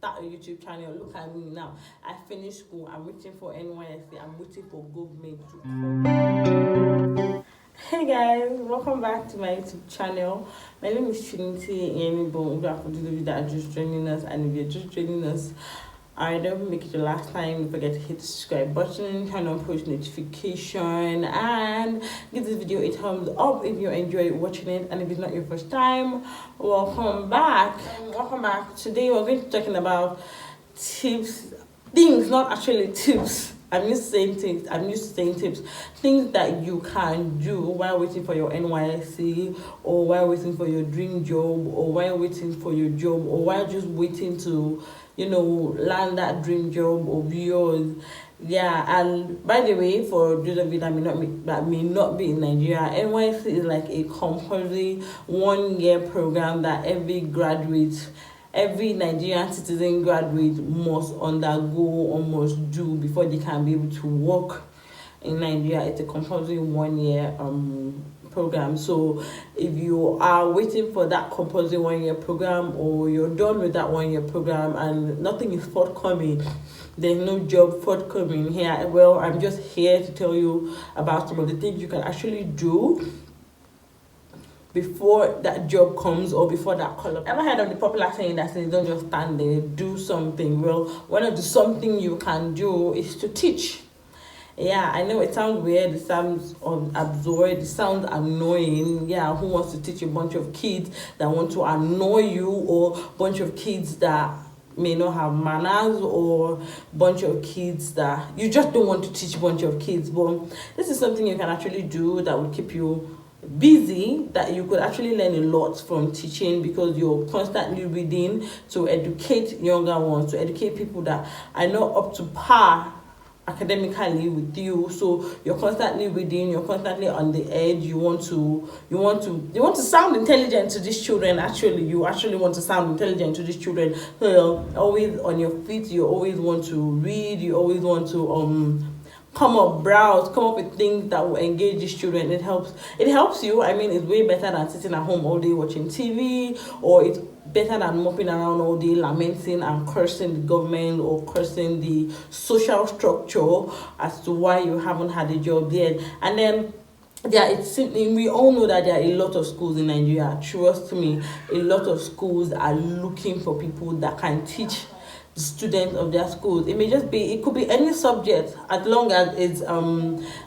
start a YouTube channel. Look at me now. I finished school. I'm waiting for Nysc. I'm waiting for government to call. Hey guys, welcome back to my YouTube channel. My name is Trinity Yenibo. For those of you that are just joining us, and if you're just joining us, I don't make it the last time. Don't forget to hit the subscribe button, turn on post notification, and give this video a thumbs up if you enjoy watching it. And if it's not your first time, welcome back. Welcome back. Today we're going to be talking about things, not actually tips. I'm used to saying tips. Things that you can do while waiting for your NYSC, or while waiting for your dream job, or while waiting for your job, or while just waiting to, land that dream job of yours. Yeah, and by the way, for those of you that may not be in Nigeria, NYSC is like a compulsory 1-year program that every Nigerian citizen graduate must undergo or must do before they can be able to work in Nigeria. It's a compulsory 1-year program. So if you are waiting for that compulsory 1-year program, or you're done with that 1-year program and nothing is forthcoming, there's no job forthcoming here, well, I'm just here to tell you about some of the things you can actually do before that job comes, or before that call up. Ever heard of the popular saying that says don't just stand there, do something? Well, one of the something you can do is to teach. Yeah, I know it sounds weird, it sounds absurd, it sounds annoying. Yeah, who wants to teach a bunch of kids that want to annoy you, or a bunch of kids that may not have manners, or bunch of kids that you just don't want to teach a bunch of kids? But this is something you can actually do that will keep you busy, that you could actually learn a lot from teaching, because you're constantly reading to educate younger ones, to educate people that are not up to par academically with you. So you're constantly reading, you're constantly on the edge. You want to sound intelligent to these children. You actually want to sound intelligent to these children. So you're always on your feet, you always want to read, you always want to come up with things that will engage these children. It helps you. I mean, it's way better than sitting at home all day watching TV, or it's better than mopping around all day lamenting and cursing the government or cursing the social structure as to why you haven't had a job yet. And then we all know that there are a lot of schools in Nigeria. Trust me, a lot of schools are looking for people that can teach students of their schools. It could be any subject, as long as it's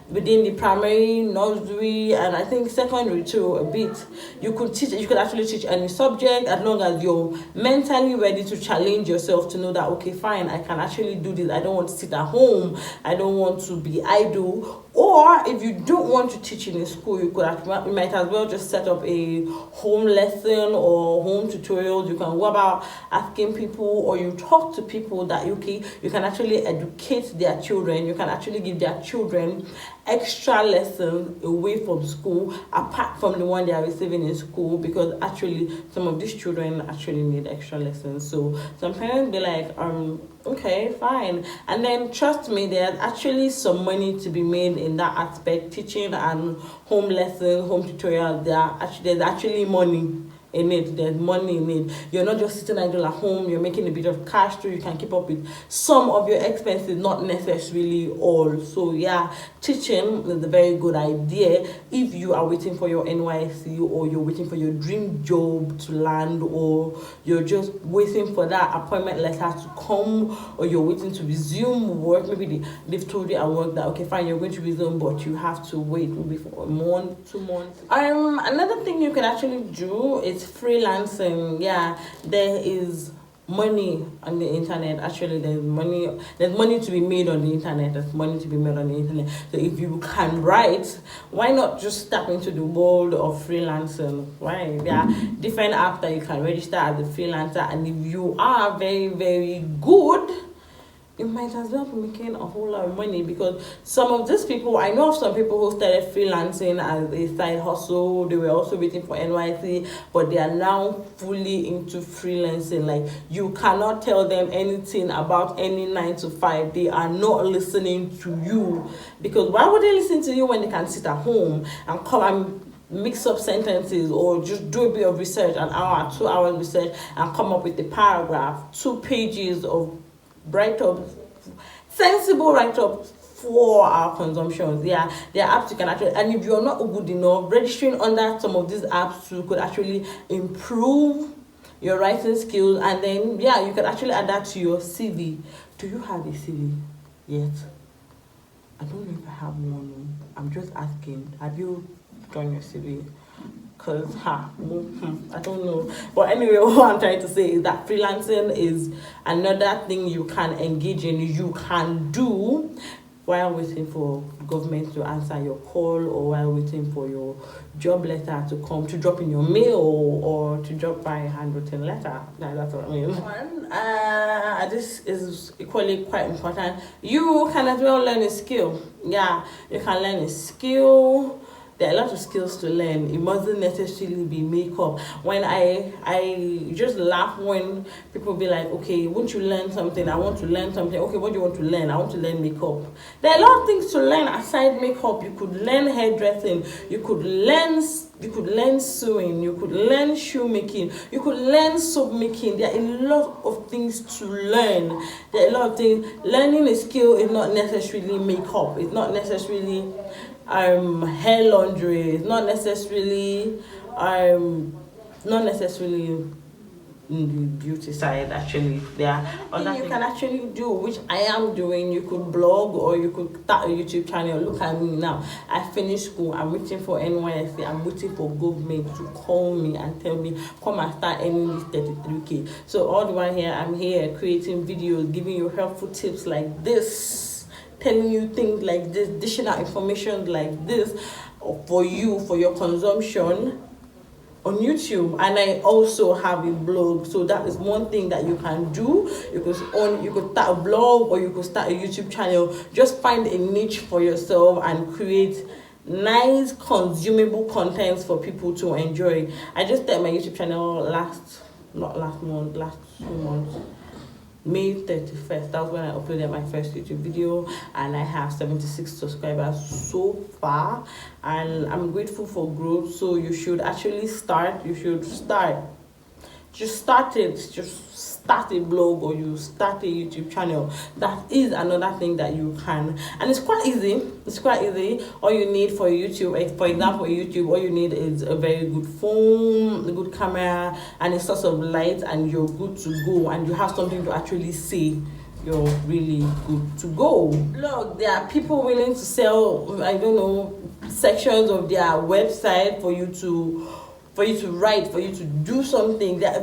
within the primary, nursery, and I think secondary too a bit. You could actually teach any subject, as long as you're mentally ready to challenge yourself, to know that, okay, fine, I can actually do this. I don't want to sit at home, I don't want to be idle. Or if you don't want to teach in a school, you might as well just set up a home lesson or home tutorials. You can go about asking people, or you talk to people that you can actually educate their children. You can actually give their children extra lessons away from school, apart from the one they are receiving in school, because actually some of these children actually need extra lessons. So some parents be like, okay, fine. And then trust me, there's actually some money to be made in that aspect. Teaching and home lessons, home tutorials, there's actually money in it. There's money in it. You're not just sitting idle at home. You're making a bit of cash too. You can keep up with some of your expenses, not necessarily all. So yeah, teaching is a very good idea if you are waiting for your NYSC, or you're waiting for your dream job to land, or you're just waiting for that appointment letter to come, or you're waiting to resume work. Maybe they've told you at work that, okay, fine, you're going to resume, but you have to wait maybe for a month, 2 months. Another thing you can actually do is freelancing. Yeah, there is money on the internet. Actually, there's money to be made on the internet. So if you can write, why not just step into the world of freelancing? Right? There are different apps that you can register as a freelancer, and if you are very, very good, you might as well be making a whole lot of money, because some of these people, I know of some people who started freelancing as a side hustle. They were also waiting for NYC, but they are now fully into freelancing. Like, you cannot tell them anything about any 9 to 5. They are not listening to you, because why would they listen to you when they can sit at home and come and mix up sentences or just do a bit of research, an hour, 2 hours research, and come up with a paragraph, 2 pages of write-up, sensible write-up for our consumptions. Yeah, there are apps you can actually, and if you're not good enough, registering under some of these apps too could actually improve your writing skills, and then yeah, you can actually add that to your CV. Do you have a CV yet? I don't know if I have one. I'm just asking. Have you done your CV? Because I don't know. But anyway, what I'm trying to say is that freelancing is another thing you can engage in, you can do while waiting for government to answer your call, or while waiting for your job letter to come, to drop in your mail, or to drop by a handwritten letter. That's what I mean. This is equally quite important. You can as well learn a skill. Yeah, you can learn a skill. There are a lot of skills to learn. It mustn't necessarily be makeup. When I just laugh when people be like, okay, won't you learn something? I want to learn something. Okay, what do you want to learn? I want to learn makeup. There are a lot of things to learn aside makeup. You could learn hairdressing. You could learn sewing. You could learn shoemaking. You could learn soap making. There are a lot of things to learn. There are a lot of things. Learning a skill is not necessarily makeup. It's not necessarily hair laundry. It's not necessarily in the beauty side. Actually, there are other things you can actually do, which I am doing. You could blog, or you could start a YouTube channel. Look at me now. I finished school. I'm waiting for Nysc. I'm waiting for government to call me and tell me, come and start earning this 33K. So all the while here, I'm here creating videos, giving you helpful tips like this, telling you things like this, dishing out information like this for you, for your consumption on YouTube. And I also have a blog, so that is one thing that you can do. You could start a blog, or you could start a YouTube channel. Just find a niche for yourself and create nice consumable contents for people to enjoy. I just started my YouTube channel last 2 months. May 31st, that was when I uploaded my first YouTube video, and I have 76 subscribers so far, and I'm grateful for growth. So you should actually start. Just start a blog, or you start a YouTube channel. That is another thing that you can, and it's quite easy. All you need for YouTube, for example, YouTube, all you need is a very good phone, a good camera, and a source of light, and you're good to go, and you have something to actually say. You're really good to go. Look, there are people willing to sell, I don't know, sections of their website for you to write, for you to do something. That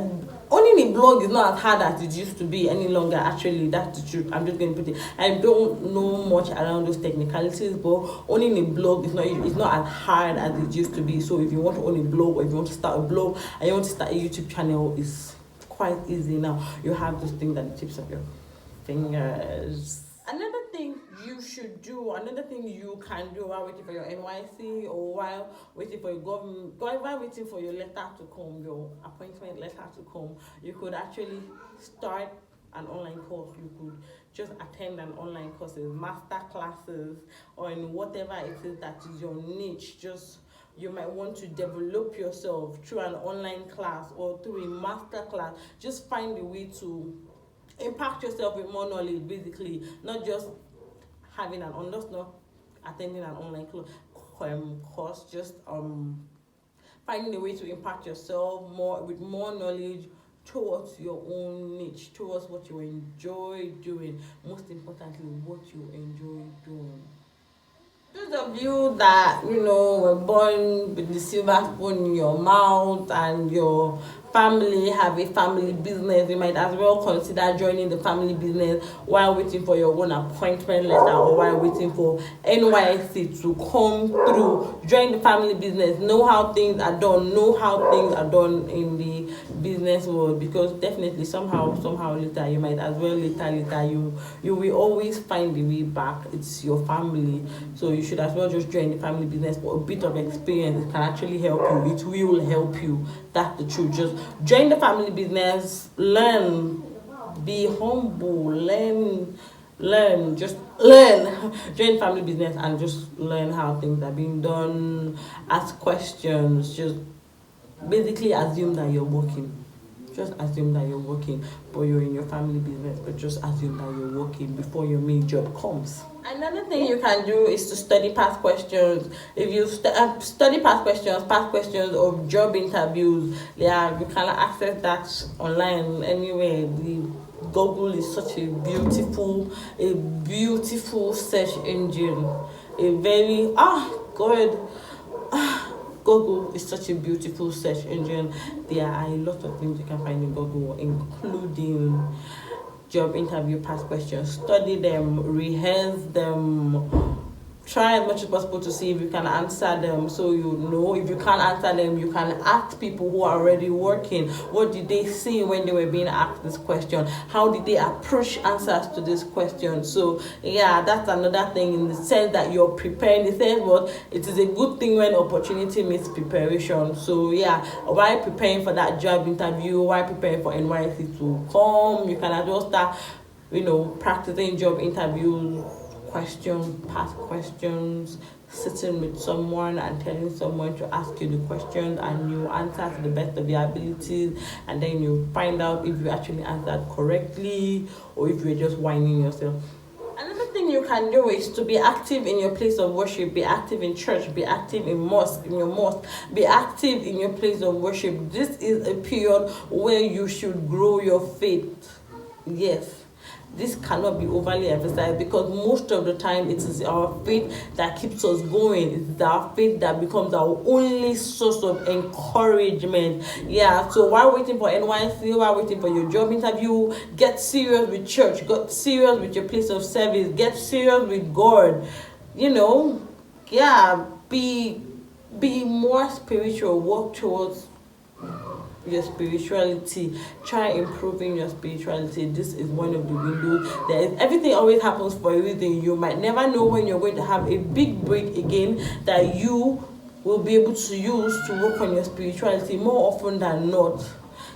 owning a blog is not as hard as it used to be any longer. Actually, that's the truth. I'm just going to put it. I don't know much around those technicalities, but owning a blog is not as hard as it used to be. So if you want to own a blog, or if you want to start a blog, and you want to start a YouTube channel, it's quite easy now. You have those things at the tips of your fingers. Another thing you should do, another thing you can do while waiting for your NYC, or while waiting for your government, while waiting for your letter to come, your appointment letter to come, you could actually start an online course. You could just attend an online courses, master classes, or in whatever it is that is your niche. Just, you might want to develop yourself through an online class or through a master class. Just find a way to impact yourself with more knowledge, basically, not just having not attending an online course, just finding a way to impact yourself with more knowledge towards your own niche, towards what you enjoy doing. Most importantly, what you enjoy doing. Those of you that were born with the silver spoon in your mouth, and your family have a family business, you might as well consider joining the family business while waiting for your own appointment letter, or while waiting for NYC to come through. Join the family business. Know how things are done. In the business world, because definitely somehow later, you might as well later you will always find the way back. It's your family, so you should as well just join the family business. For a bit of experience, it can actually help you. It will help you. That's the truth. Just join the family business, learn, be humble, learn learn, just learn. Join family business and just learn how things are being done. Ask questions. Just basically assume that you're working. Just assume that you're working, but you're in your family business. But just assume that you're working before your main job comes. Another thing you can do is to study past questions. If you study past questions of job interviews, yeah, you can access that online anyway. The Google is such a beautiful search engine. A very good. Google is such a beautiful search engine. There are a lot of things you can find in Google, including job interview past questions. Study them, rehearse them, try as much as possible to see if you can answer them, so you know. If you can't answer them, you can ask people who are already working. What did they say when they were being asked this question? How did they approach answers to this question? So yeah, that's another thing, in the sense that you're preparing. The sense, but it is a good thing when opportunity meets preparation. So yeah, while preparing for that job interview, while preparing for NYC to come, you can just start, practicing job interviews, past questions, sitting with someone and telling someone to ask you the questions, and you answer to the best of your abilities, and then you find out if you actually answered correctly or if you're just whining yourself. Another thing you can do is to be active in your place of worship. Be active in church. Be active in your mosque. Be active in your place of worship. This is a period where you should grow your faith. Yes. This cannot be overly emphasized, because most of the time it is our faith that keeps us going. It's our faith that becomes our only source of encouragement. Yeah, so while waiting for NYC, while waiting for your job interview, get serious with church, get serious with your place of service, get serious with God. Be more spiritual, work towards your spirituality, try improving your spirituality. This is one of the windows. Everything always happens for a reason. You might never know when you're going to have a big break again that you will be able to use to work on your spirituality. More often than not,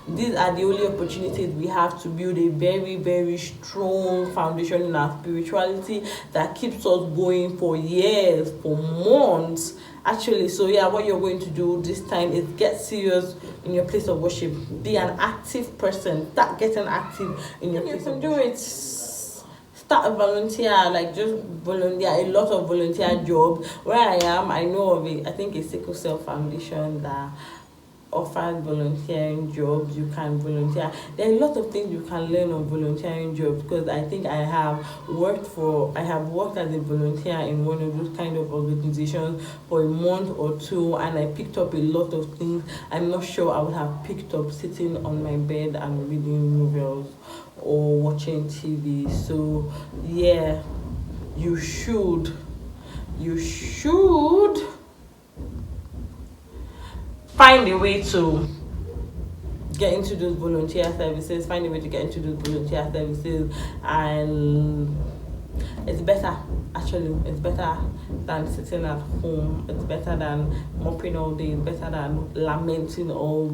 these are the only opportunities we have to build a very, very strong foundation in our spirituality that keeps us going for years, for months, actually. So yeah, what you're going to do this time is get serious in your place of worship. Be an active person. Start getting active in your place of worship. Start a volunteer, just volunteer. A lot of volunteer jobs. Where I am, I know of it. I think a Sickle Cell Foundation that offers volunteering jobs. You can volunteer. There are a lot of things you can learn on volunteering jobs, because I think I have worked as a volunteer in one of those kind of organizations for a month or two, and I picked up a lot of things I'm not sure I would have picked up sitting on my bed and reading novels or watching TV. So yeah, you should find a way to get into those volunteer services, and it's better than sitting at home. It's better than mopping all day. It's better than lamenting all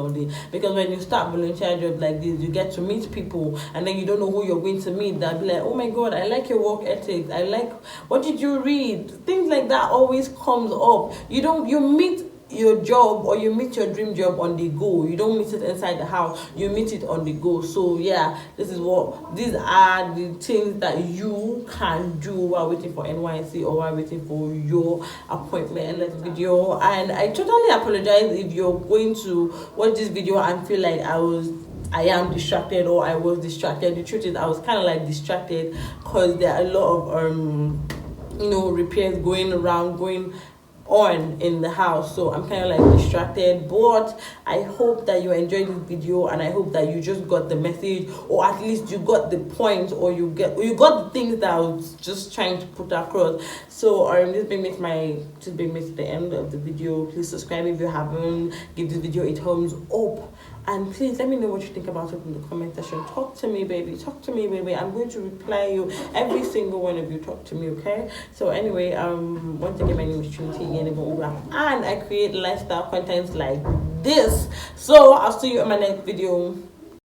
day. Because when you start volunteer jobs like this, you get to meet people, and then you don't know who you're going to meet. They'll be like, oh my God, I like your work ethics. I like, what did you read? Things like that always comes up. You meet your job, or you meet your dream job on the go. You don't meet it inside the house, you meet it on the go. So yeah, these are the things that you can do while waiting for NYC or while waiting for your appointment. Let's video. And I totally apologize if you're going to watch this video and feel like I am distracted or I was distracted. The truth is, I was kind of distracted, because there are a lot of repairs going on in the house, so I'm kind of distracted. But I hope that you enjoyed this video, and I hope that you just got the message, or at least you got the point, or you got the things that I was just trying to put across. So this brings me to the end of the video. Please subscribe if you haven't. Give this video a thumbs up, and please let me know what you think about it in the comment section. Talk to me, baby. I'm going to reply you, every single one of you. Talk to me, okay? So anyway, once again, my name is Trinity, and I create lifestyle contents like this. So I'll see you in my next video.